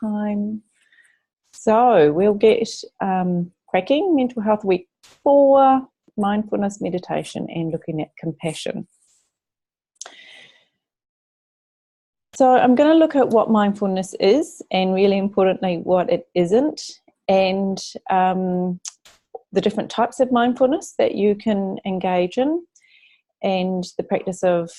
time. So we'll get cracking. Mental Health Week 4, mindfulness, meditation, and looking at compassion. So I'm going to look at what mindfulness is, and really importantly what it isn't, and the different types of mindfulness that you can engage in, and the practice of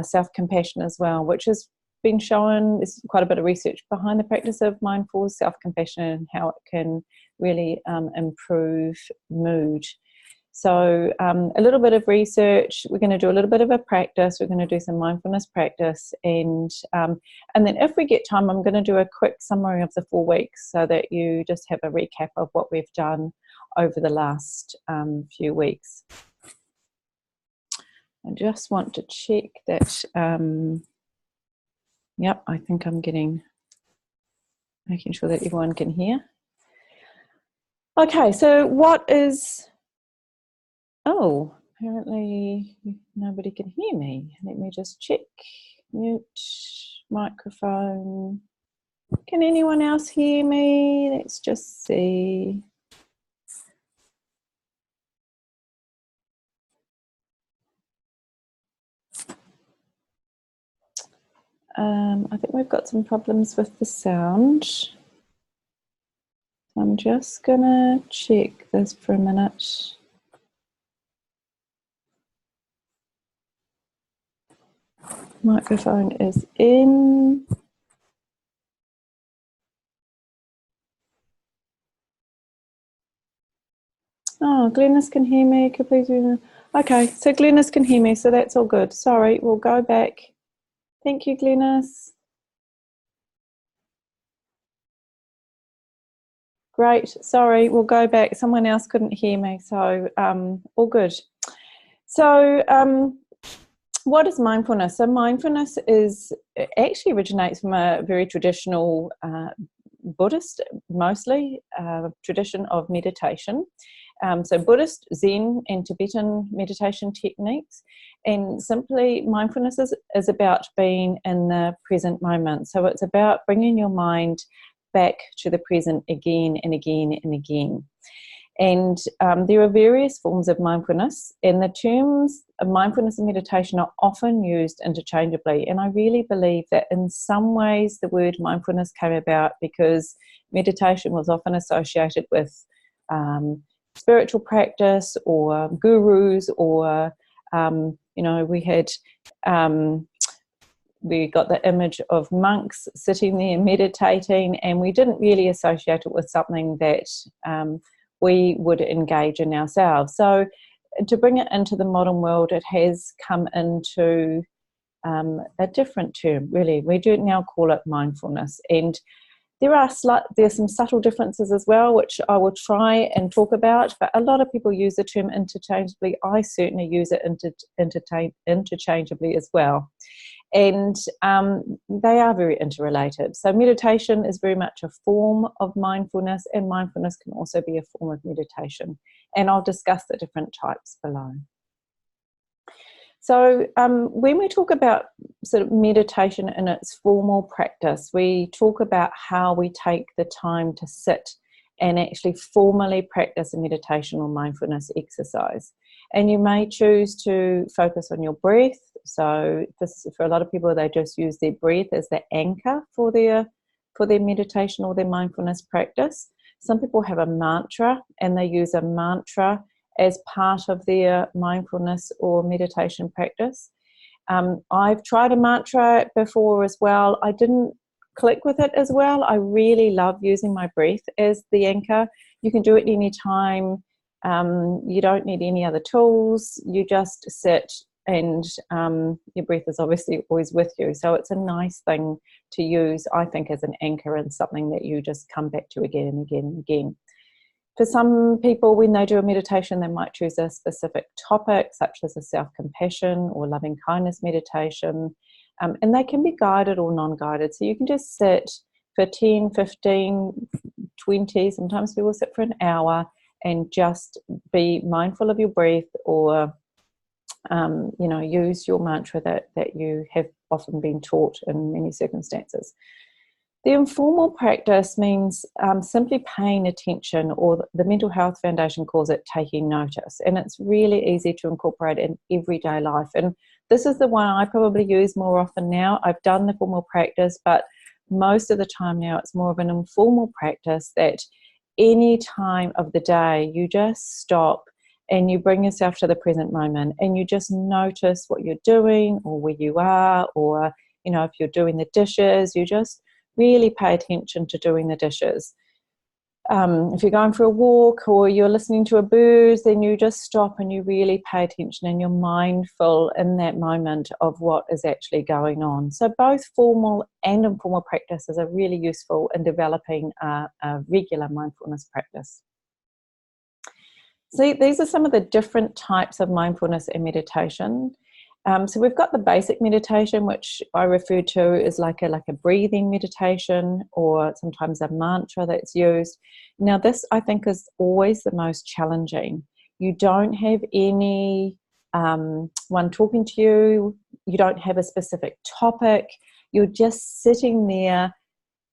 self-compassion as well, which has been shown. There's quite a bit of research behind the practice of mindful self-compassion and how it can really improve mood. So a little bit of research, we're going to do a little bit of a practice, we're going to do some mindfulness practice, and then if we get time, I'm going to do a quick summary of the 4 weeks so that you just have a recap of what we've done over the last few weeks. I just want to check that, yep, I think I'm making sure that everyone can hear. Okay, so what is... Oh, apparently nobody can hear me. Let me just check. Mute, microphone. Can anyone else hear me? Let's just see. I think we've got some problems with the sound. I'm just gonna check this for a minute. Microphone is in. Oh, Glennis can hear me. Could please hear me? Okay, so Glennis can hear me, so that's all good. Sorry, we'll go back. Thank you, Glennis. Great, sorry, we'll go back. Someone else couldn't hear me, so all good. So what is mindfulness? So mindfulness actually originates from a very traditional Buddhist, mostly, tradition of meditation. So Buddhist, Zen and Tibetan meditation techniques, and simply mindfulness is about being in the present moment. So it's about bringing your mind back to the present again and again and again. And there are various forms of mindfulness, and the terms of mindfulness and meditation are often used interchangeably. And I really believe that in some ways the word mindfulness came about because meditation was often associated with spiritual practice or gurus, or we got the image of monks sitting there meditating, and we didn't really associate it with something that we would engage in ourselves. So to bring it into the modern world, it has come into a different term, really. We do now call it mindfulness, and there's some subtle differences as well, which I will try and talk about, but a lot of people use the term interchangeably. I certainly use it interchangeably as well. And they are very interrelated. So meditation is very much a form of mindfulness, and mindfulness can also be a form of meditation. And I'll discuss the different types below. So when we talk about sort of meditation in its formal practice, we talk about how we take the time to sit and actually formally practice a meditation or mindfulness exercise. And you may choose to focus on your breath. So this, for a lot of people, they just use their breath as the anchor for their meditation or their mindfulness practice. Some people have a mantra, and they use a mantra as part of their mindfulness or meditation practice. I've tried a mantra before as well. I didn't click with it as well. I really love using my breath as the anchor. You can do it any time. You don't need any other tools. You just sit, and your breath is obviously always with you. So it's a nice thing to use, I think, as an anchor and something that you just come back to again and again and again. For some people, when they do a meditation, they might choose a specific topic, such as a self-compassion or loving-kindness meditation, and they can be guided or non-guided. So you can just sit for 10, 15, 20, sometimes people sit for an hour and just be mindful of your breath, or use your mantra that you have often been taught in many circumstances. The informal practice means simply paying attention, or the Mental Health Foundation calls it taking notice. And it's really easy to incorporate in everyday life. And this is the one I probably use more often now. I've done the formal practice, but most of the time now it's more of an informal practice that any time of the day you just stop and you bring yourself to the present moment and you just notice what you're doing or where you are, or, you know, if you're doing the dishes, you just really pay attention to doing the dishes. If you're going for a walk or you're listening to a bird, then you just stop and you really pay attention and you're mindful in that moment of what is actually going on. So both formal and informal practices are really useful in developing a regular mindfulness practice. So these are some of the different types of mindfulness and meditation. So we've got the basic meditation, which I refer to as like a breathing meditation, or sometimes a mantra that's used. Now this, I think, is always the most challenging. You don't have any one talking to you. You don't have a specific topic. You're just sitting there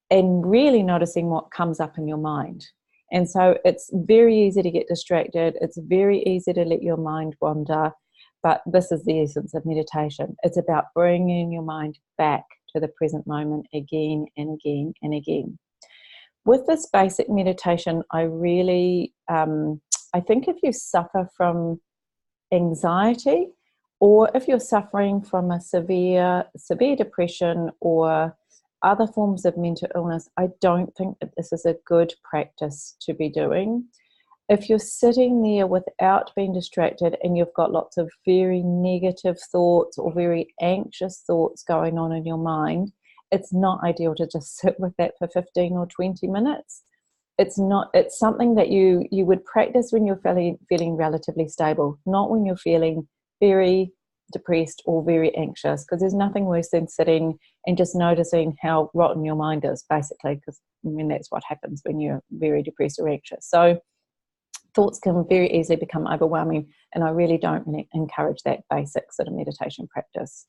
and really noticing what comes up in your mind. And so it's very easy to get distracted. It's very easy to let your mind wander. But this is the essence of meditation. It's about bringing your mind back to the present moment again and again and again. With this basic meditation, I really, I think if you suffer from anxiety, or if you're suffering from a severe depression or other forms of mental illness, I don't think that this is a good practice to be doing. If you're sitting there without being distracted and you've got lots of very negative thoughts or very anxious thoughts going on in your mind, it's not ideal to just sit with that for 15 or 20 minutes. It's something that you would practice when you're feeling relatively stable, not when you're feeling very depressed or very anxious, because there's nothing worse than sitting and just noticing how rotten your mind is, basically, because I mean, that's what happens when you're very depressed or anxious. So thoughts can very easily become overwhelming, and I really don't encourage that basic sort of meditation practice.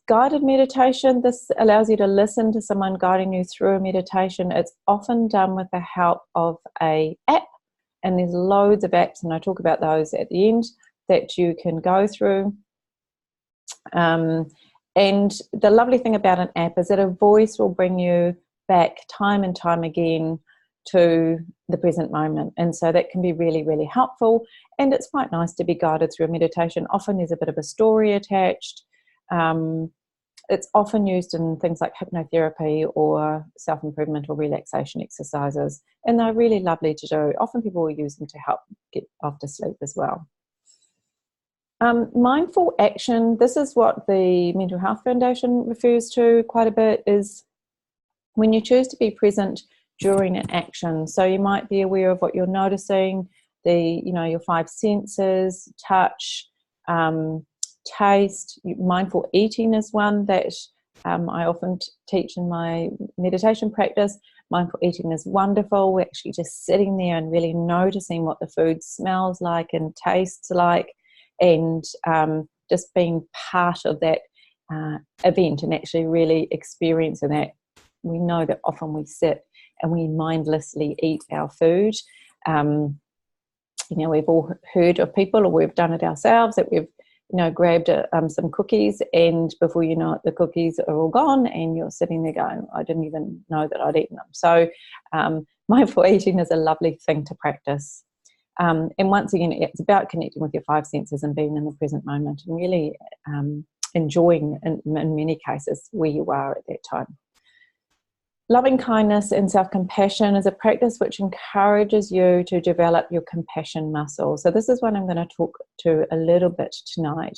Guided meditation, this allows you to listen to someone guiding you through a meditation. It's often done with the help of an app, and there's loads of apps, and I talk about those at the end, that you can go through. And the lovely thing about an app is that a voice will bring you back time and time again to the present moment, and so that can be really, really helpful. And it's quite nice to be guided through a meditation. Often there's a bit of a story attached. It's often used in things like hypnotherapy or self-improvement or relaxation exercises, and they're really lovely to do. Often people will use them to help get off to sleep as well. Mindful action, this is what the Mental Health Foundation refers to quite a bit, is when you choose to be present during an action. So you might be aware of what you're noticing, your five senses, touch, taste. Mindful eating is one that I often teach in my meditation practice. Mindful eating is wonderful. We're actually just sitting there and really noticing what the food smells like and tastes like, and just being part of that event and actually really experiencing that. We know that often we sit and we mindlessly eat our food. We've all heard of people, or we've done it ourselves, that we've grabbed some cookies, and before you know it, the cookies are all gone, and you're sitting there going, I didn't even know that I'd eaten them. So mindful eating is a lovely thing to practice. And once again, it's about connecting with your five senses and being in the present moment and really enjoying, in many cases, where you are at that time. Loving kindness and self-compassion is a practice which encourages you to develop your compassion muscle. So this is what I'm going to talk to a little bit tonight.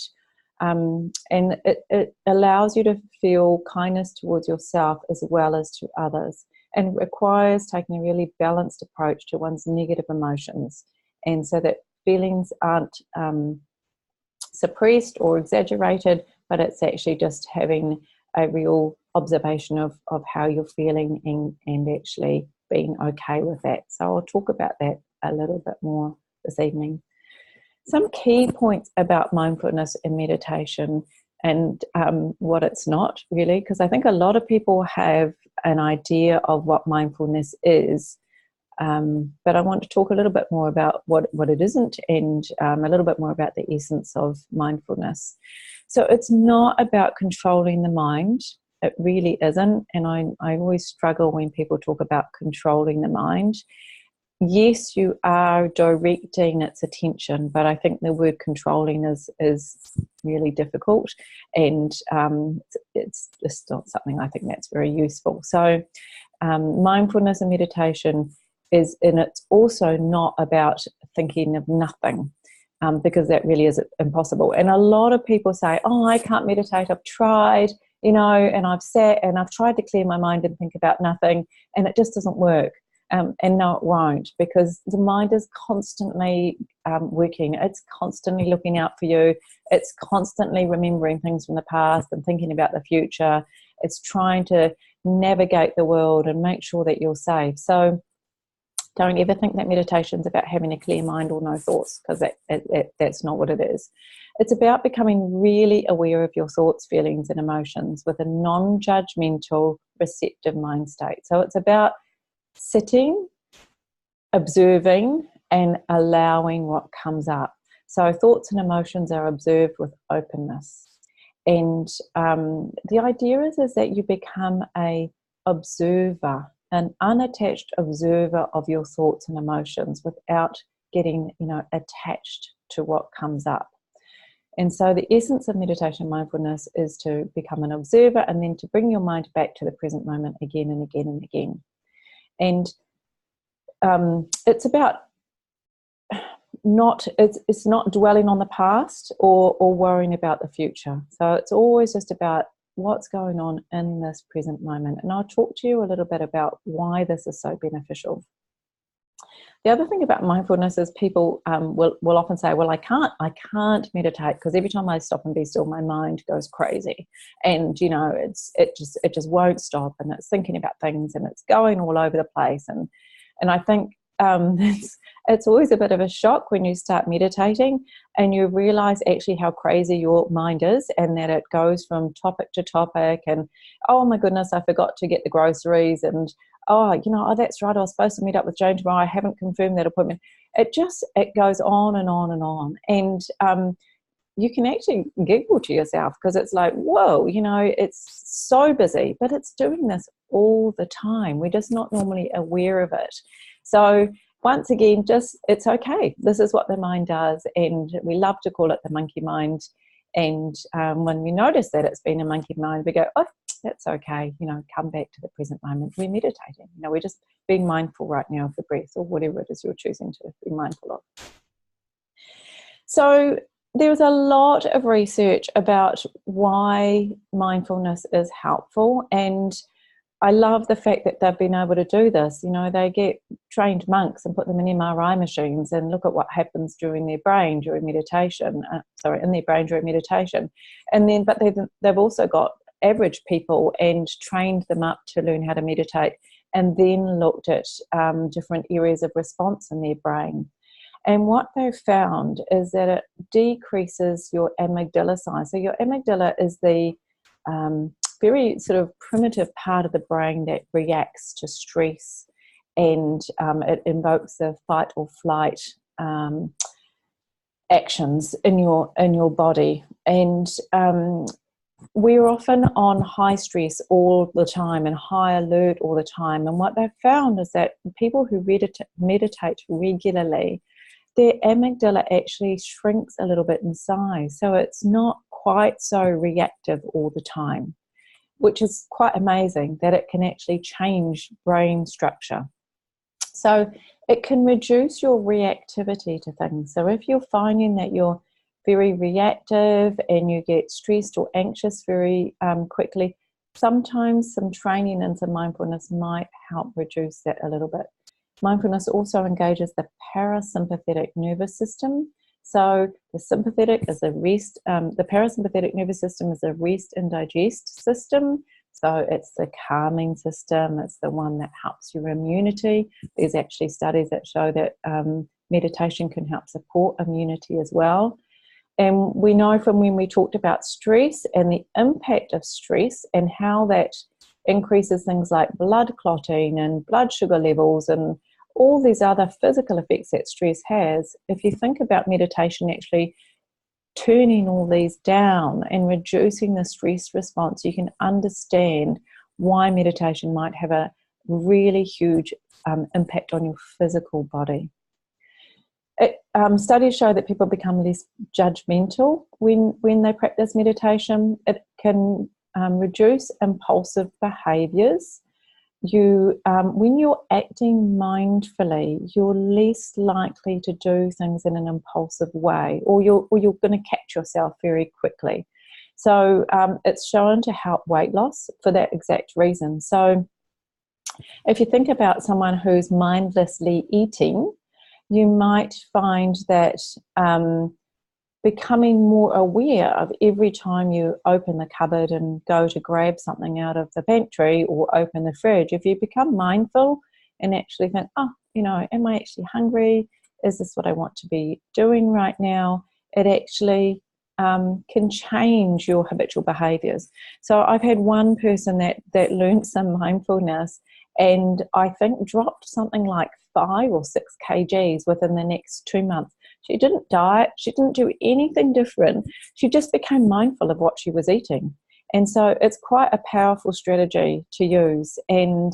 And it allows you to feel kindness towards yourself as well as to others, and requires taking a really balanced approach to one's negative emotions, and so that feelings aren't suppressed or exaggerated, but it's actually just having a real observation of how you're feeling and actually being okay with that. So I'll talk about that a little bit more this evening. Some key points about mindfulness and meditation and what it's not really, because I think a lot of people have an idea of what mindfulness is, but I want to talk a little bit more about what it isn't, and a little bit more about the essence of mindfulness. So it's not about controlling the mind. It really isn't, and I always struggle when people talk about controlling the mind. Yes, you are directing its attention, but I think the word controlling is really difficult, and it's just not something I think that's very useful. So mindfulness and meditation is, and it's also not about thinking of nothing, because that really is impossible. And a lot of people say, oh, I can't meditate, I've tried, and I've sat and I've tried to clear my mind and think about nothing, and it just doesn't work. And no, it won't, because the mind is constantly working. It's constantly looking out for you. It's constantly remembering things from the past and thinking about the future. It's trying to navigate the world and make sure that you're safe. So don't ever think that meditation is about having a clear mind or no thoughts, because that's not what it is. It's about becoming really aware of your thoughts, feelings, and emotions with a non-judgmental, receptive mind state. So it's about sitting, observing, and allowing what comes up. So thoughts and emotions are observed with openness. And the idea is that you become an observer, an unattached observer of your thoughts and emotions without getting, attached to what comes up. And so the essence of meditation mindfulness is to become an observer, and then to bring your mind back to the present moment again and again and again. And it's about it's not dwelling on the past or worrying about the future. So it's always just about what's going on in this present moment. And I'll talk to you a little bit about why this is so beneficial. The other thing about mindfulness is people will often say, well, I can't meditate because every time I stop and be still, my mind goes crazy. And, it just won't stop, and it's thinking about things, and it's going all over the place. And I think it's always a bit of a shock when you start meditating and you realize actually how crazy your mind is, and that it goes from topic to topic, and, oh my goodness, I forgot to get the groceries, and oh, that's right, I was supposed to meet up with Jane tomorrow, I haven't confirmed that appointment. It goes on and on and on. And you can actually giggle to yourself, because it's like, whoa, it's so busy, but it's doing this all the time. We're just not normally aware of it. So once again, it's okay. This is what the mind does, and we love to call it the monkey mind. And when we notice that it's been a monkey mind, we go, oh, that's okay, come back to the present moment. We're meditating, we're just being mindful right now of the breath, or whatever it is you're choosing to be mindful of. So there's a lot of research about why mindfulness is helpful, and I love the fact that they've been able to do this. They get trained monks and put them in MRI machines and look at what happens during their brain during meditation, in their brain during meditation. And then, but they've also got average people and trained them up to learn how to meditate, and then looked at different areas of response in their brain. And what they've found is that it decreases your amygdala size. So your amygdala is the very sort of primitive part of the brain that reacts to stress, and it invokes the fight or flight actions in your body. And we're often on high stress all the time and high alert all the time. And what they've found is that people who meditate regularly, their amygdala actually shrinks a little bit in size. So it's not quite so reactive all the time, which is quite amazing that it can actually change brain structure. So it can reduce your reactivity to things. So if you're finding that you're very reactive and you get stressed or anxious very quickly, sometimes some training into mindfulness might help reduce that a little bit. Mindfulness also engages the parasympathetic nervous system. So the sympathetic is a rest, the parasympathetic nervous system is a rest and digest system. So it's the calming system, it's the one that helps your immunity. There's actually studies that show that meditation can help support immunity as well. And we know from when we talked about stress and the impact of stress and how that increases things like blood clotting and blood sugar levels and all these other physical effects that stress has. If you think about meditation actually turning all these down and reducing the stress response, you can understand why meditation might have a really huge impact on your physical body. Studies show that people become less judgmental when they practice meditation. It can reduce impulsive behaviours. When you're acting mindfully, you're less likely to do things in an impulsive way, or you're going to catch yourself very quickly. So it's shown to help weight loss for that exact reason. So if you think about someone who's mindlessly eating, you might find that becoming more aware of every time you open the cupboard and go to grab something out of the pantry or open the fridge, if you become mindful and actually think, oh, am I actually hungry? Is this what I want to be doing right now? It actually can change your habitual behaviours. So I've had one person that learned some mindfulness and I think dropped something like 5 or 6 kgs within the next 2 months. She didn't diet, she didn't do anything different. She just became mindful of what she was eating. And so it's quite a powerful strategy to use. And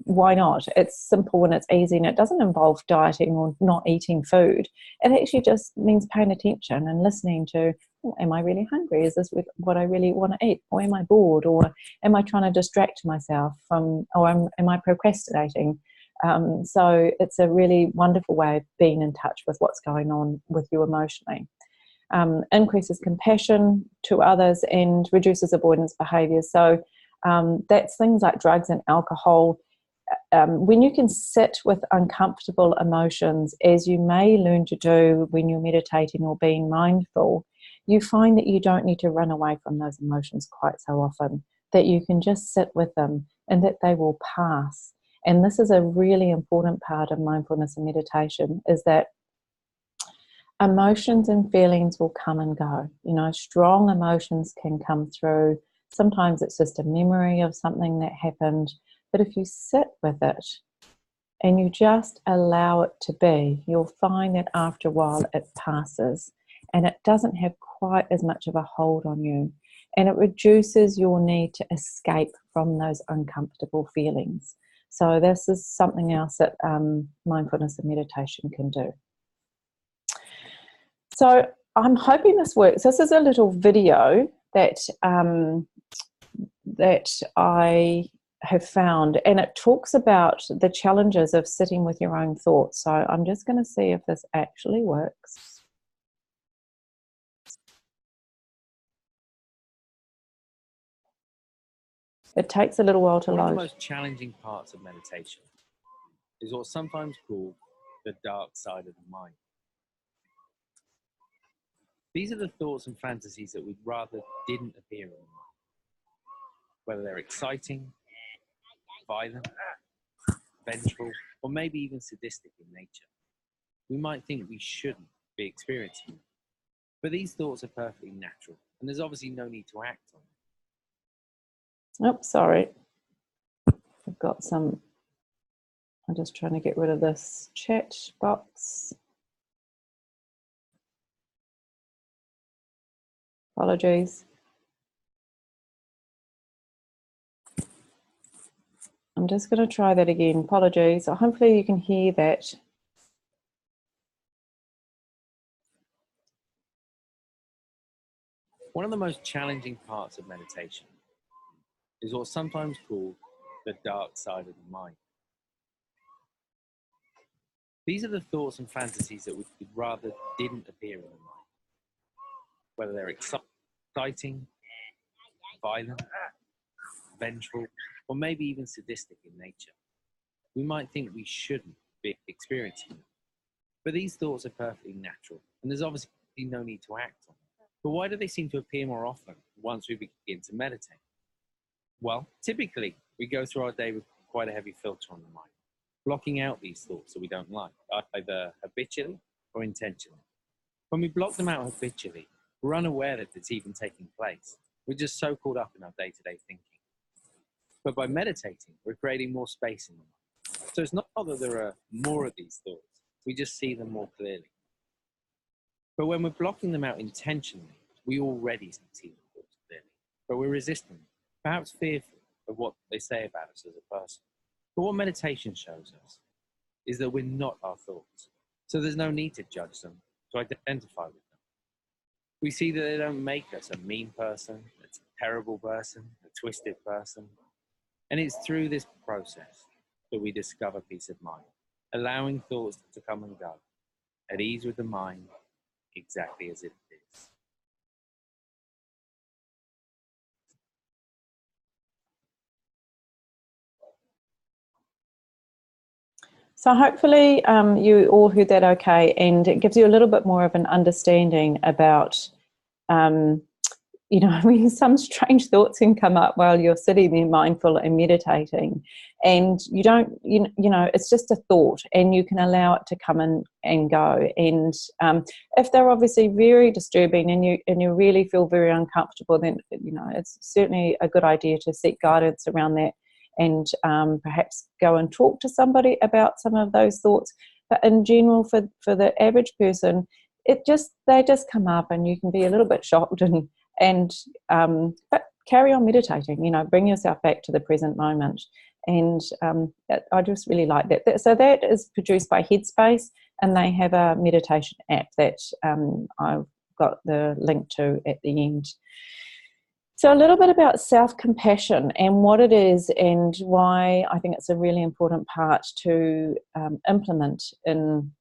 why not? It's simple and it's easy and it doesn't involve dieting or not eating food. It actually just means paying attention and listening to, am I really hungry? Is this what I really want to eat? Or am I bored? Or am I trying to distract myself from, or am I procrastinating? So it's a really wonderful way of being in touch with what's going on with you emotionally. Increases compassion to others and reduces avoidance behaviours. So that's things like drugs and alcohol. When you can sit with uncomfortable emotions, as you may learn to do when you're meditating or being mindful, you find that you don't need to run away from those emotions quite so often, that you can just sit with them and that they will pass. And this is a really important part of mindfulness and meditation, is that emotions and feelings will come and go. Strong emotions can come through. Sometimes it's just a memory of something that happened. But if you sit with it and you just allow it to be, you'll find that after a while it passes and it doesn't have quite as much of a hold on you. And it reduces your need to escape from those uncomfortable feelings. So this is something else that mindfulness and meditation can do. So I'm hoping this works. This is a little video that I have found, and it talks about the challenges of sitting with your own thoughts. So I'm just going to see if this actually works. It takes a little while to load. One of the most challenging parts of meditation is what's sometimes called the dark side of the mind. These are the thoughts and fantasies that we'd rather didn't appear in the mind, whether they're exciting, violent, vengeful, or maybe even sadistic in nature. We might think we shouldn't be experiencing them, but these thoughts are perfectly natural, and there's obviously no need to act on them. Oh, sorry. I've got some. I'm just trying to get rid of this chat box. Apologies. I'm just going to try that again. Apologies. So hopefully you can hear that. One of the most challenging parts of meditation is what's sometimes called the dark side of the mind. These are the thoughts and fantasies that we'd rather didn't appear in the mind, whether they're exciting, violent, vengeful, or maybe even sadistic in nature. We might think we shouldn't be experiencing them, but these thoughts are perfectly natural, and there's obviously no need to act on them. But why do they seem to appear more often once we begin to meditate? Well, typically, we go through our day with quite a heavy filter on the mind, blocking out these thoughts that we don't like, either habitually or intentionally. When we block them out habitually, we're unaware that it's even taking place. We're just so caught up in our day-to-day thinking. But by meditating, we're creating more space in the mind. So it's not that there are more of these thoughts, we just see them more clearly. But when we're blocking them out intentionally, we already see them thoughts clearly, but we're resisting them, perhaps fearful of what they say about us as a person. But what meditation shows us is that we're not our thoughts. So there's no need to judge them, to identify with them. We see that they don't make us a mean person, a terrible person, a twisted person. And it's through this process that we discover peace of mind, allowing thoughts to come and go, at ease with the mind, exactly as it is. So hopefully you all heard that okay, and it gives you a little bit more of an understanding about, when some strange thoughts can come up while you're sitting there mindful and meditating, and you don't, it's just a thought, and you can allow it to come in and go. And if they're obviously very disturbing and you really feel very uncomfortable, then it's certainly a good idea to seek guidance around that, and perhaps go and talk to somebody about some of those thoughts. But in general, for the average person, they just come up, and you can be a little bit shocked but carry on meditating. Bring yourself back to the present moment. And I just really like that. So that is produced by Headspace, and they have a meditation app that I've got the link to at the end. So a little bit about self-compassion and what it is, and why I think it's a really important part to implement in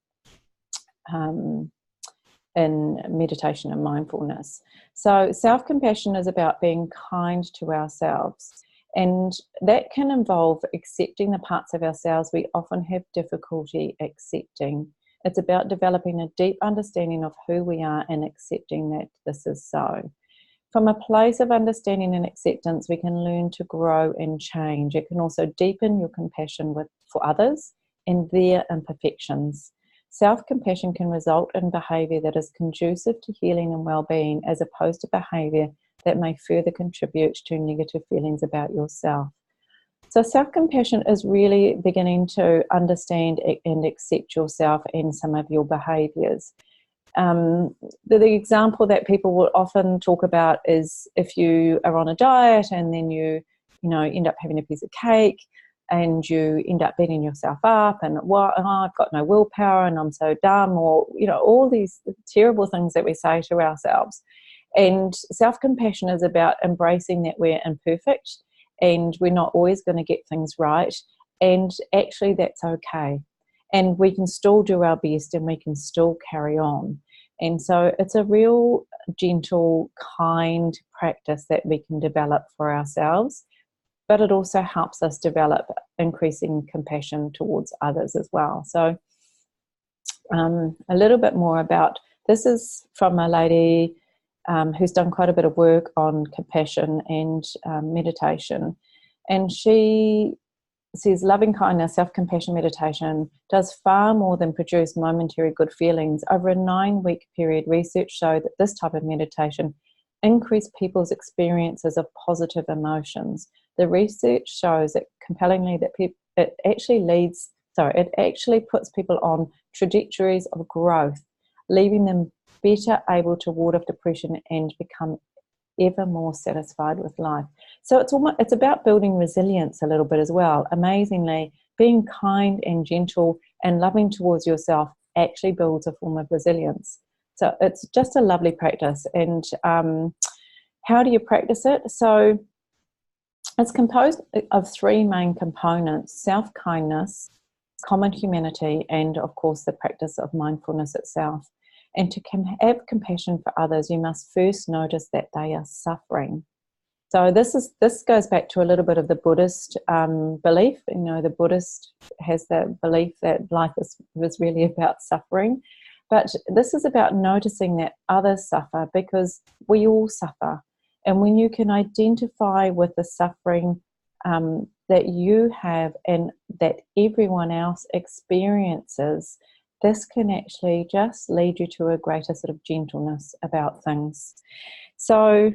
meditation and mindfulness. So self-compassion is about being kind to ourselves, and that can involve accepting the parts of ourselves we often have difficulty accepting. It's about developing a deep understanding of who we are and accepting that this is so. From a place of understanding and acceptance, we can learn to grow and change. It can also deepen your compassion for others and their imperfections. Self-compassion can result in behaviour that is conducive to healing and well-being, as opposed to behaviour that may further contribute to negative feelings about yourself. So self-compassion is really beginning to understand and accept yourself and some of your behaviours. The example that people will often talk about is if you are on a diet and then you end up having a piece of cake, and you end up beating yourself up, and I've got no willpower and I'm so dumb, or all these terrible things that we say to ourselves. And self-compassion is about embracing that we're imperfect and we're not always going to get things right, and actually that's okay, and we can still do our best and we can still carry on. And so it's a real gentle, kind practice that we can develop for ourselves, but it also helps us develop increasing compassion towards others as well. So a little bit more about this is from a lady who's done quite a bit of work on compassion and meditation. And she says loving kindness, self-compassion meditation does far more than produce momentary good feelings. Over a 9-week period, research showed that this type of meditation increased people's experiences of positive emotions. The research shows that compellingly that it actually puts people on trajectories of growth, leaving them better able to ward off depression and become ever more satisfied with life. So it's about building resilience a little bit as well. Amazingly, being kind and gentle and loving towards yourself actually builds a form of resilience. So it's just a lovely practice. And how do you practice it? So it's composed of 3 main components: self-kindness, common humanity, and of course the practice of mindfulness itself. And to have compassion for others, you must first notice that they are suffering. So this goes back to a little bit of the Buddhist belief. The Buddhist has the belief that life is really about suffering. But this is about noticing that others suffer, because we all suffer. And when you can identify with the suffering that you have and that everyone else experiences, this can actually just lead you to a greater sort of gentleness about things. So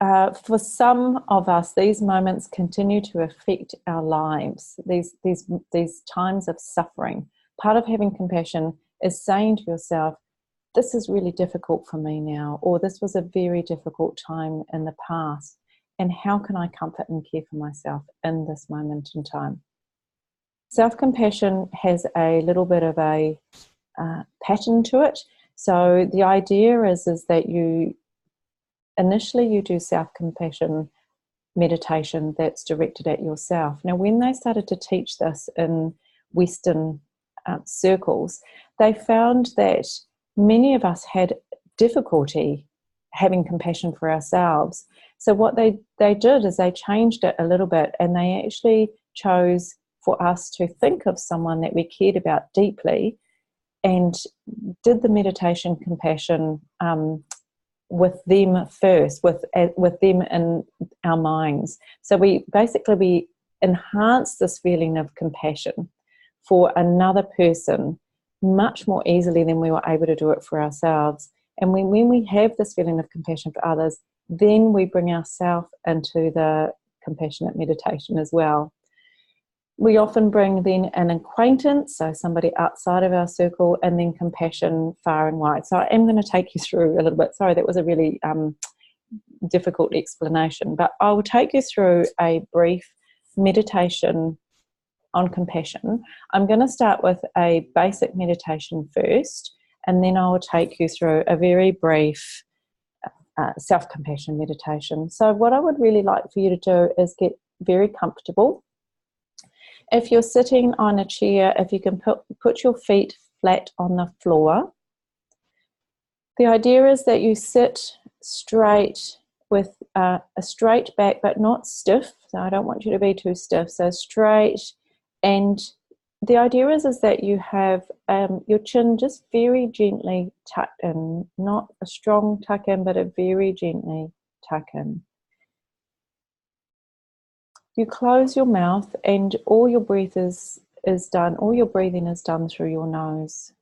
for some of us, these moments continue to affect our lives, these times of suffering. Part of having compassion is saying to yourself, this is really difficult for me now, or this was a very difficult time in the past, and how can I comfort and care for myself in this moment in time? Self-compassion has a little bit of a pattern to it. So the idea is that you initially do self-compassion meditation that's directed at yourself. Now, when they started to teach this in Western circles, they found that many of us had difficulty having compassion for ourselves. So what they did is they changed it a little bit, and they actually chose for us to think of someone that we cared about deeply and did the meditation compassion with them first, with them in our minds. So we enhance this feeling of compassion for another person much more easily than we were able to do it for ourselves. And when we have this feeling of compassion for others, then we bring ourselves into the compassionate meditation as well. We often bring then an acquaintance, so somebody outside of our circle, and then compassion far and wide. So I am going to take you through a little bit. Sorry, that was a really difficult explanation, but I will take you through a brief meditation on compassion. I'm going to start with a basic meditation first, and then I will take you through a very brief self-compassion meditation. So what I would really like for you to do is get very comfortable. If you're sitting on a chair, if you can put your feet flat on the floor. The idea is that you sit straight with a straight back, but not stiff. So I don't want you to be too stiff. So straight. And the idea is that you have your chin just very gently tucked in, not a strong tuck in, but a very gently tuck in. You close your mouth, and all your breath is done, all your breathing is done through your nose.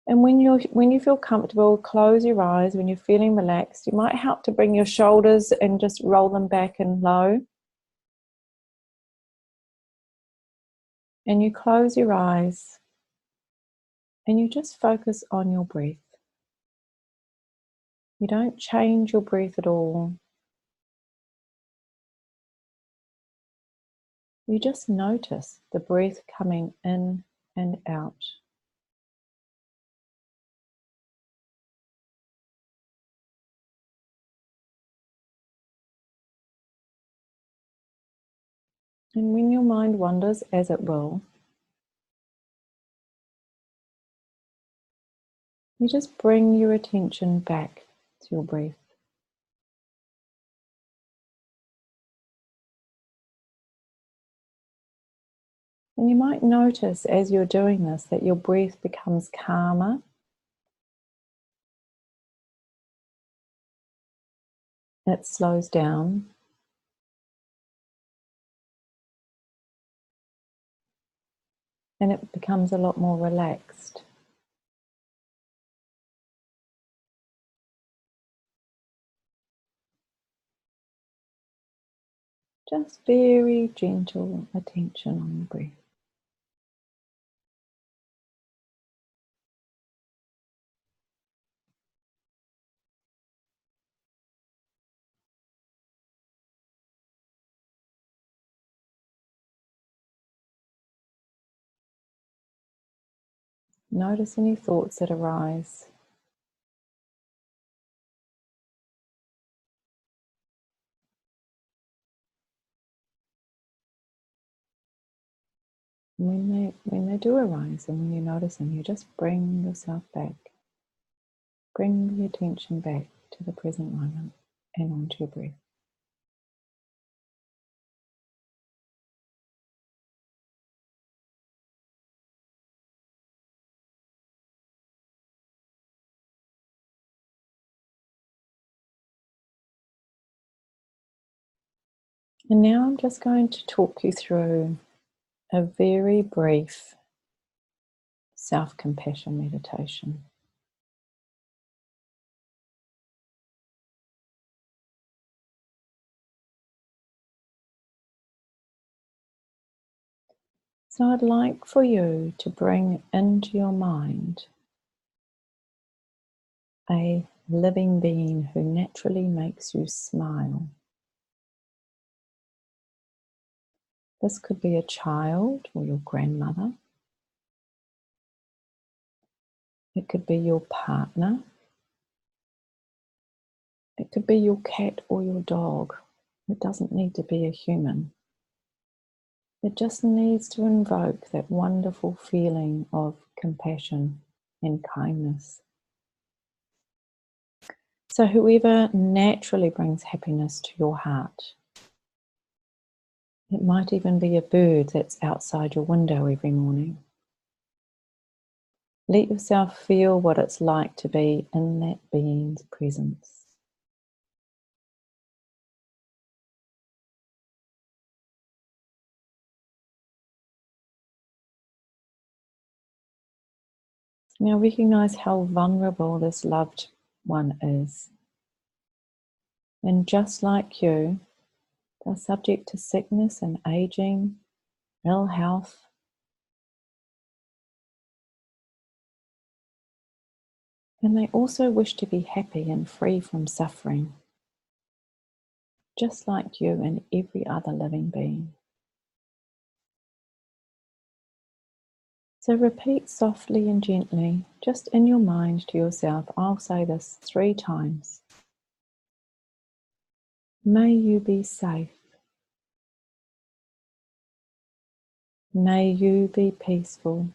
And when you feel comfortable, close your eyes. When you're feeling relaxed, you might help to bring your shoulders and just roll them back and low. And you close your eyes, and you just focus on your breath. You don't change your breath at all. You just notice the breath coming in and out. And when your mind wanders, as it will, you just bring your attention back to your breath. And you might notice as you're doing this that your breath becomes calmer. It slows down. And it becomes a lot more relaxed. Just very gentle attention on your breath. Notice any thoughts that arise. When they do arise, and when you notice them, you just bring yourself back. Bring the attention back to the present moment and onto your breath. And now I'm just going to talk you through a very brief self-compassion meditation. So I'd like for you to bring into your mind a living being who naturally makes you smile. This could be a child or your grandmother. It could be your partner. It could be your cat or your dog. It doesn't need to be a human. It just needs to invoke that wonderful feeling of compassion and kindness. So whoever naturally brings happiness to your heart, it might even be a bird that's outside your window every morning. Let yourself feel what it's like to be in that being's presence. Now recognize how vulnerable this loved one is. And just like you, they're subject to sickness and aging, ill health. And they also wish to be happy and free from suffering, just like you and every other living being. So repeat softly and gently, just in your mind to yourself. I'll say this 3 times. May you be safe. May you be peaceful.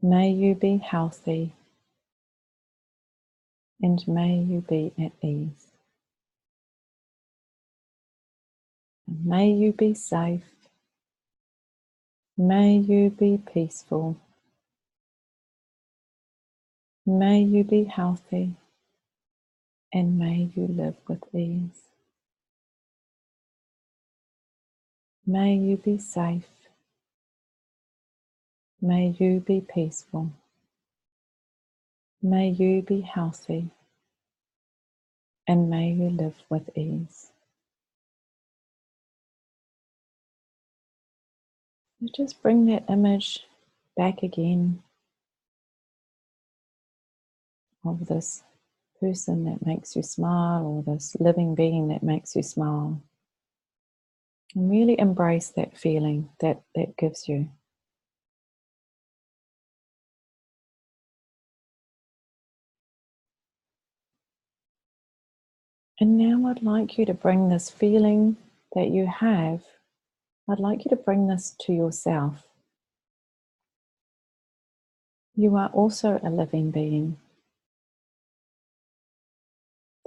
May you be healthy. And may you be at ease. May you be safe. May you be peaceful. May you be healthy. And may you live with ease. May you be safe. May you be peaceful. May you be healthy. And may you live with ease. So just bring that image back again of this person that makes you smile, or this living being that makes you smile. And really embrace that feeling that gives you. And now I'd like you to bring this feeling that you have, I'd like you to bring this to yourself. You are also a living being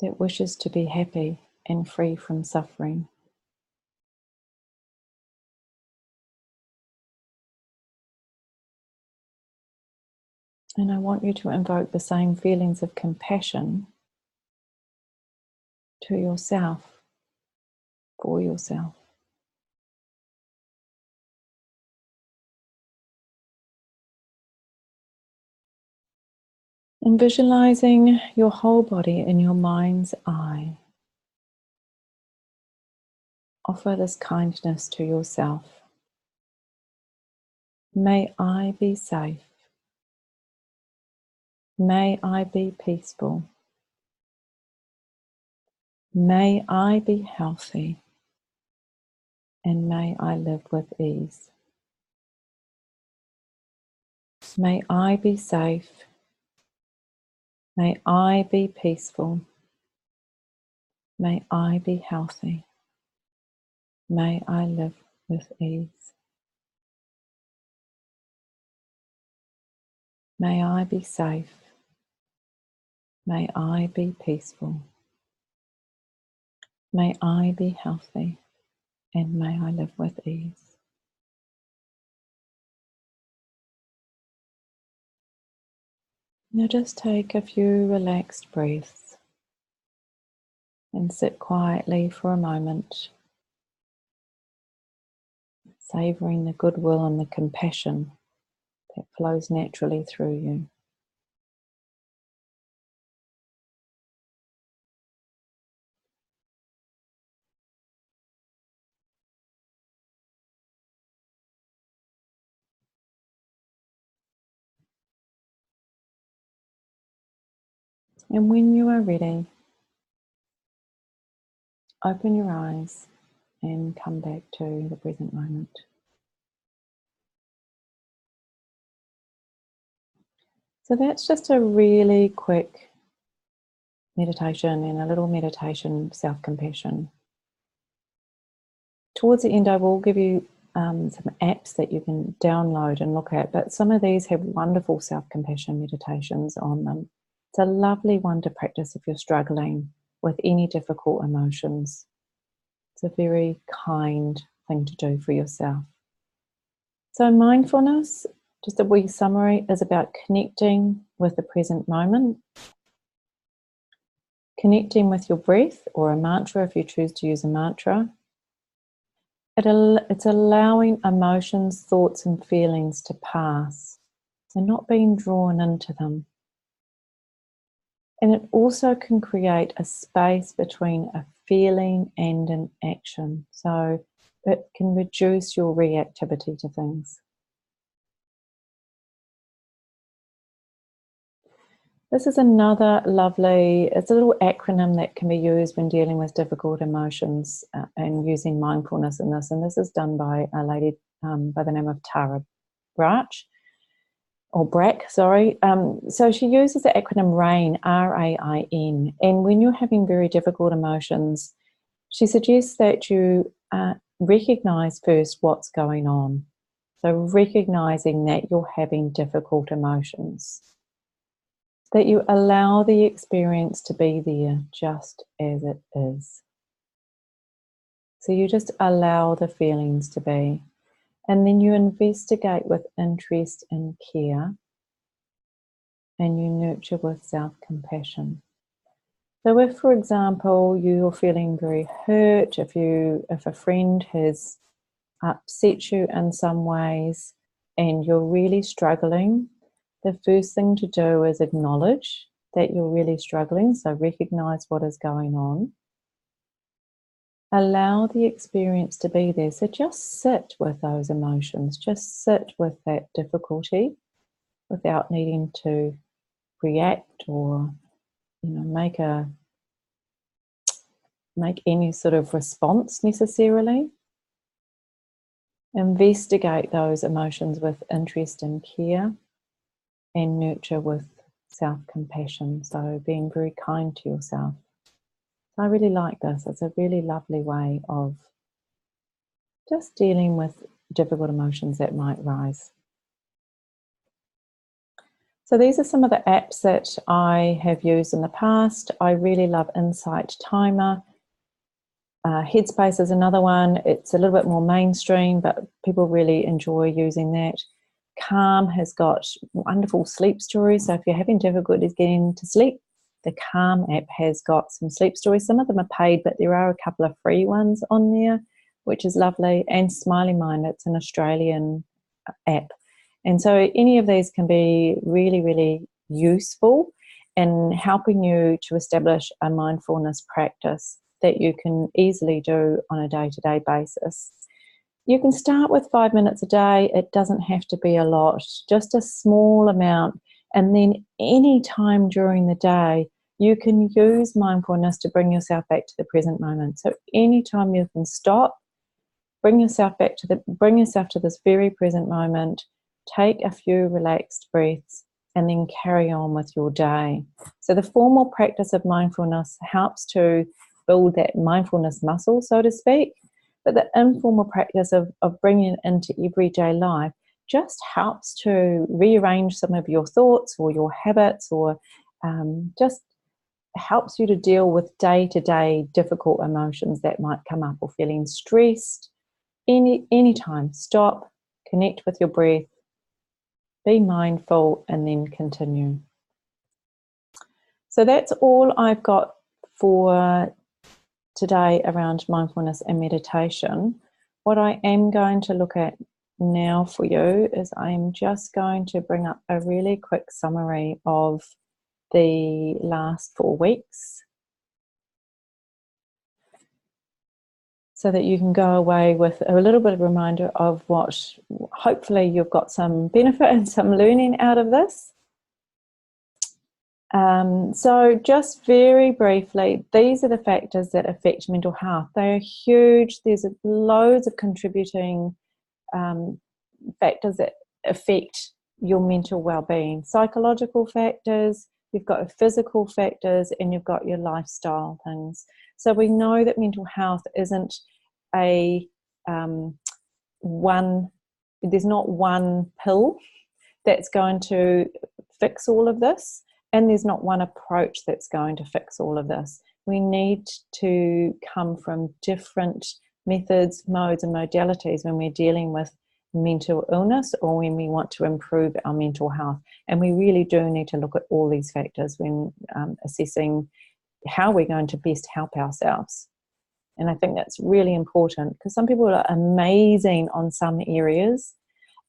that wishes to be happy and free from suffering. And I want you to invoke the same feelings of compassion to yourself, for yourself. And visualizing your whole body in your mind's eye. Offer this kindness to yourself. May I be safe. May I be peaceful. May I be healthy. And may I live with ease. May I be safe. May I be peaceful. May I be healthy. May I live with ease. May I be safe. May I be peaceful. May I be healthy. And may I live with ease. Now just take a few relaxed breaths and sit quietly for a moment. savouring the goodwill and the compassion that flows naturally through you. And when you are ready, open your eyes and come back to the present moment. So that's just a really quick meditation and a little meditation self-compassion. Towards the end, I will give you some apps that you can download and look at, but some of these have wonderful self-compassion meditations on them. It's a lovely one to practice if you're struggling with any difficult emotions. It's a very kind thing to do for yourself. So mindfulness, just a wee summary, is about connecting with the present moment, connecting with your breath or a mantra if you choose to use a mantra. It's allowing emotions, thoughts and feelings to pass and not being drawn into them. And it also can create a space between a feeling and an action. So it can reduce your reactivity to things. This is another lovely, it's a little acronym that can be used when dealing with difficult emotions and using mindfulness in this. And this is done by a lady by the name of Tara Brach, or Brack, sorry. So she uses the acronym RAIN, R-A-I-N. And when you're having very difficult emotions, she suggests that you recognize first what's going on. So recognizing that you're having difficult emotions. That you allow the experience to be there just as it is. So you just allow the feelings to be. And then you investigate with interest and care. And you nurture with self-compassion. So if, for example, you're feeling very hurt, if a friend has upset you in some ways and you're really struggling, the first thing to do is acknowledge that you're really struggling, so recognize what is going on. Allow the experience to be there, so just sit with those emotions, just sit with that difficulty without needing to react or make any sort of response necessarily. Investigate those emotions with interest and care and nurture with self-compassion, so being very kind to yourself. So I really like this. It's a really lovely way of just dealing with difficult emotions that might rise. So these are some of the apps that I have used in the past. I really love Insight Timer. Headspace is another one. It's a little bit more mainstream, but people really enjoy using that. Calm has got wonderful sleep stories. So if you're having difficulties getting to sleep, the Calm app has got some sleep stories. Some of them are paid, but there are a couple of free ones on there, which is lovely. And Smiley Mind, it's an Australian app. And so any of these can be really, really useful in helping you to establish a mindfulness practice that you can easily do on a day-to-day basis. You can start with 5 minutes a day. It doesn't have to be a lot, just a small amount. And then any time during the day, you can use mindfulness to bring yourself back to the present moment. So anytime you can stop, bring yourself to this very present moment, take a few relaxed breaths, and then carry on with your day. So the formal practice of mindfulness helps to build that mindfulness muscle, so to speak. But the informal practice of bringing it into everyday life just helps to rearrange some of your thoughts or your habits, or just helps you to deal with day-to-day difficult emotions that might come up, or feeling stressed. Anytime, stop, connect with your breath, be mindful, and then continue. So that's all I've got for today around mindfulness and meditation. What I am going to look at now for you is I am just going to bring up a really quick summary of the last 4 weeks so that you can go away with a little bit of a reminder of what hopefully you've got some benefit and some learning out of this. So just very briefly, these are the factors that affect mental health. They are huge. There's loads of contributing factors that affect your mental well-being. Psychological factors, you've got physical factors, and you've got your lifestyle things. So we know that mental health isn't there's not one pill that's going to fix all of this, and there's not one approach that's going to fix all of this. We need to come from different methods, modes, and modalities when we're dealing with mental illness or when we want to improve our mental health. And we really do need to look at all these factors when assessing how we're going to best help ourselves. And I think that's really important because some people are amazing on some areas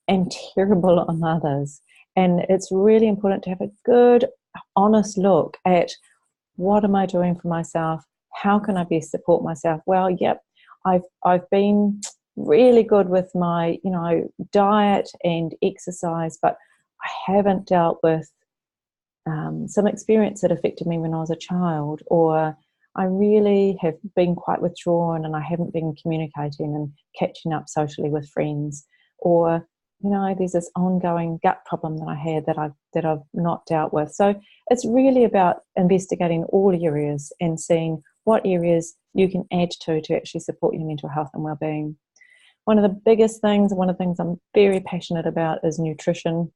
and terrible on others. And it's really important to have a good, honest look at what am I doing for myself? How can I best support myself? Well, yep, I've been really good with my, diet and exercise, but I haven't dealt with some experience that affected me when I was a child, or I really have been quite withdrawn and I haven't been communicating and catching up socially with friends, or there's this ongoing gut problem that I had that I've not dealt with. So it's really about investigating all areas and seeing what areas you can add to actually support your mental health and well-being. One of the biggest things, one of the things I'm very passionate about is nutrition,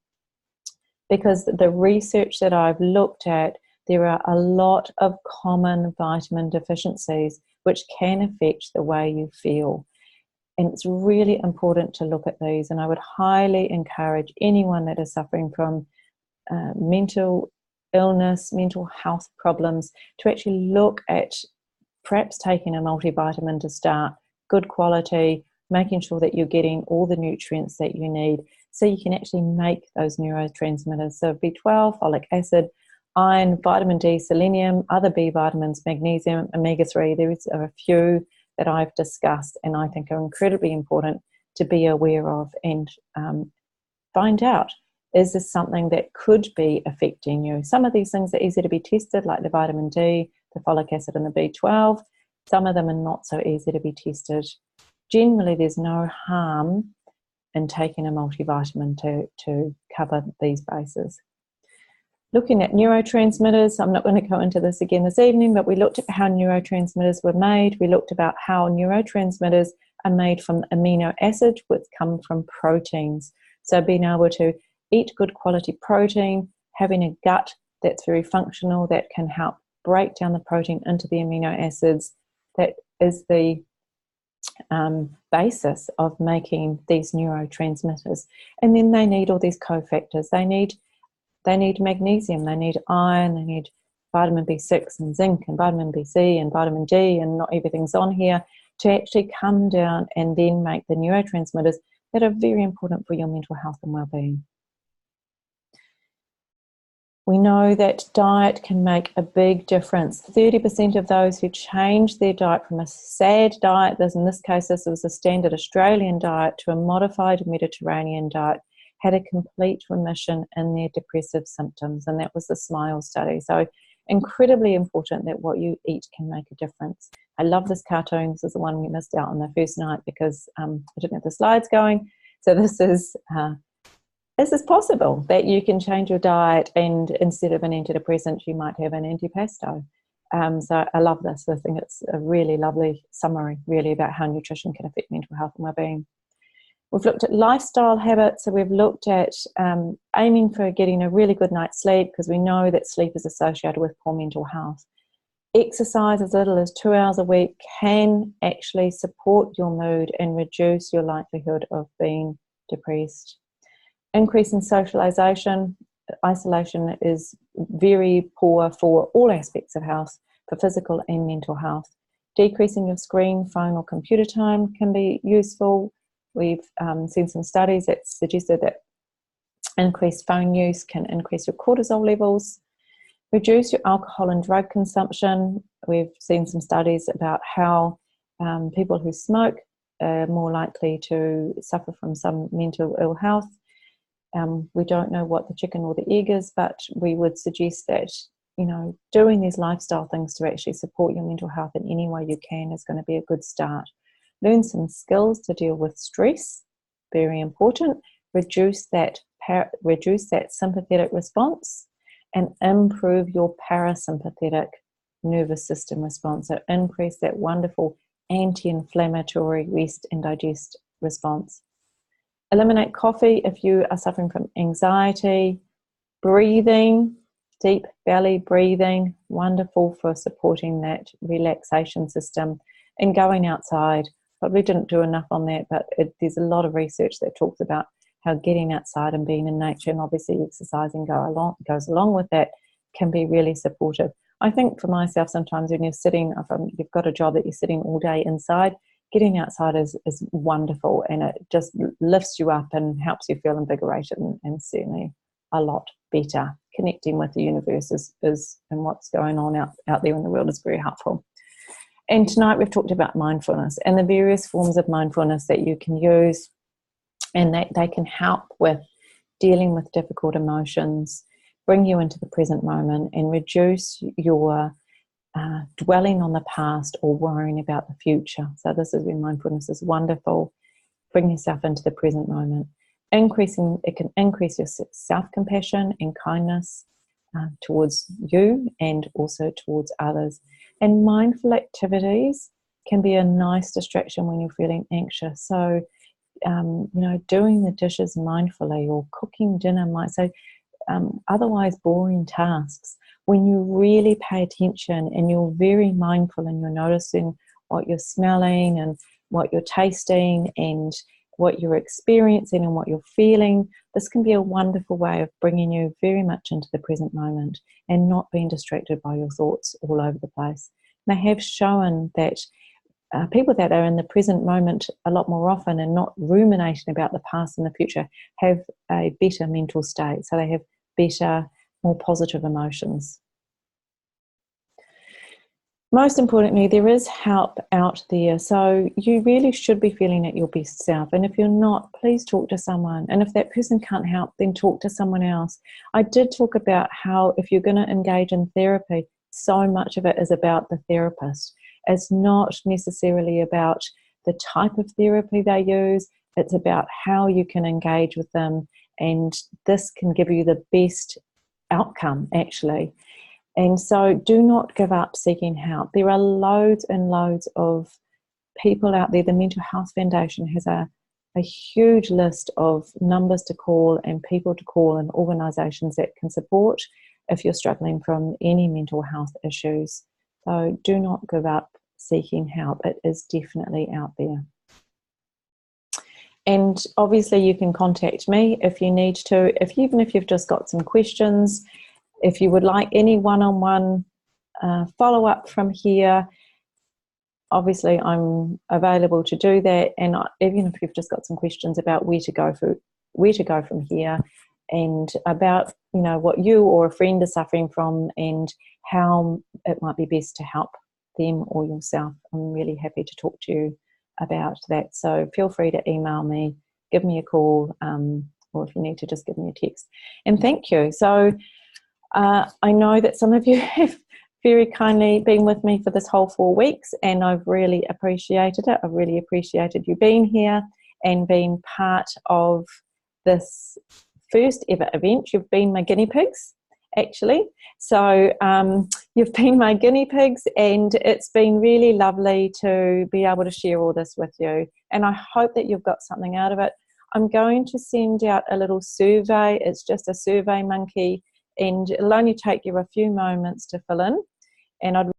because the research that I've looked at, there are a lot of common vitamin deficiencies which can affect the way you feel. And it's really important to look at these. And I would highly encourage anyone that is suffering from mental illness, mental health problems, to actually look at perhaps taking a multivitamin to start, good quality, making sure that you're getting all the nutrients that you need so you can actually make those neurotransmitters. So B12, folic acid, iron, vitamin D, selenium, other B vitamins, magnesium, omega-3. There are a few that I've discussed and I think are incredibly important to be aware of and find out, is this something that could be affecting you? Some of these things are easy to be tested, like the vitamin D, the folic acid and the B12. Some of them are not so easy to be tested. Generally, there's no harm in taking a multivitamin to cover these bases. Looking at neurotransmitters, I'm not going to go into this again this evening, but we looked at how neurotransmitters were made. We looked about how neurotransmitters are made from amino acids, which come from proteins. So being able to eat good quality protein, having a gut that's very functional, that can help break down the protein into the amino acids, that is the basis of making these neurotransmitters. And then they need all these cofactors. They need magnesium, they need iron, they need vitamin B6 and zinc and vitamin B C and vitamin D, and not everything's on here, to actually come down and then make the neurotransmitters that are very important for your mental health and well-being. We know that diet can make a big difference. 30% of those who change their diet from a SAD diet, in this case this was a standard Australian diet, to a modified Mediterranean diet, had a complete remission in their depressive symptoms, and that was the SMILE study. So incredibly important that what you eat can make a difference. I love this cartoon. This is the one we missed out on the first night because I didn't have the slides going. So this is possible, that you can change your diet, and instead of an antidepressant you might have an antipasto. So I love this. I think it's a really lovely summary really about how nutrition can affect mental health and well-being. We've looked at lifestyle habits. So we've looked at aiming for getting a really good night's sleep, because we know that sleep is associated with poor mental health. Exercise as little as 2 hours a week can actually support your mood and reduce your likelihood of being depressed. Increase in socialization. Isolation is very poor for all aspects of health, for physical and mental health. Decreasing your screen, phone or computer time can be useful. We've seen some studies that suggested that increased phone use can increase your cortisol levels. Reduce your alcohol and drug consumption. We've seen some studies about how people who smoke are more likely to suffer from some mental ill health. We don't know what the chicken or the egg is, but we would suggest that, you know, doing these lifestyle things to actually support your mental health in any way you can is going to be a good start. Learn some skills to deal with stress, very important. Reduce that sympathetic response and improve your parasympathetic nervous system response. So increase that wonderful anti-inflammatory rest and digest response. Eliminate coffee if you are suffering from anxiety. Breathing, deep belly breathing, wonderful for supporting that relaxation system. And going outside, probably didn't do enough on that, but there's a lot of research that talks about how getting outside and being in nature, and obviously exercising goes along with that, can be really supportive. I think for myself, sometimes when you're sitting, you've got a job that you're sitting all day inside, getting outside is wonderful, and it just lifts you up and helps you feel invigorated and certainly a lot better. Connecting with the universe is and what's going on out there in the world is very helpful. And tonight we've talked about mindfulness and the various forms of mindfulness that you can use, and that they can help with dealing with difficult emotions, bring you into the present moment, and reduce your dwelling on the past or worrying about the future. So this is where mindfulness is wonderful. Bring yourself into the present moment. It can increase your self-compassion and kindness towards you and also towards others. And mindful activities can be a nice distraction when you're feeling anxious. So, doing the dishes mindfully or cooking dinner otherwise boring tasks, when you really pay attention and you're very mindful and you're noticing what you're smelling and what you're tasting and what you're experiencing and what you're feeling, this can be a wonderful way of bringing you very much into the present moment and not being distracted by your thoughts all over the place. They have shown that people that are in the present moment a lot more often and not ruminating about the past and the future have a better mental state. So they have better, more positive emotions. Most importantly, there is help out there. So you really should be feeling at your best self. And if you're not, please talk to someone. And if that person can't help, then talk to someone else. I did talk about how if you're going to engage in therapy, so much of it is about the therapist. It's not necessarily about the type of therapy they use. It's about how you can engage with them. And this can give you the best outcome, actually. And so do not give up seeking help. There are loads and loads of people out there. The Mental Health Foundation has a huge list of numbers to call and people to call and organisations that can support if you're struggling from any mental health issues. So do not give up seeking help. It is definitely out there. And obviously you can contact me if you need to, even if you've just got some questions. If you would like any one-on-one follow-up from here, obviously I'm available to do that. And even if you've just got some questions about where to go from here, and about what you or a friend is suffering from and how it might be best to help them or yourself, I'm really happy to talk to you about that. So feel free to email me, give me a call, or if you need to, just give me a text. And thank you. So I know that some of you have very kindly been with me for this whole 4 weeks, and I've really appreciated it. I've really appreciated you being here and being part of this first ever event. You've been my guinea pigs, actually. So you've been my guinea pigs, and it's been really lovely to be able to share all this with you. And I hope that you've got something out of it. I'm going to send out a little survey. It's just a survey monkey, and it'll only take you a few moments to fill in. And I'd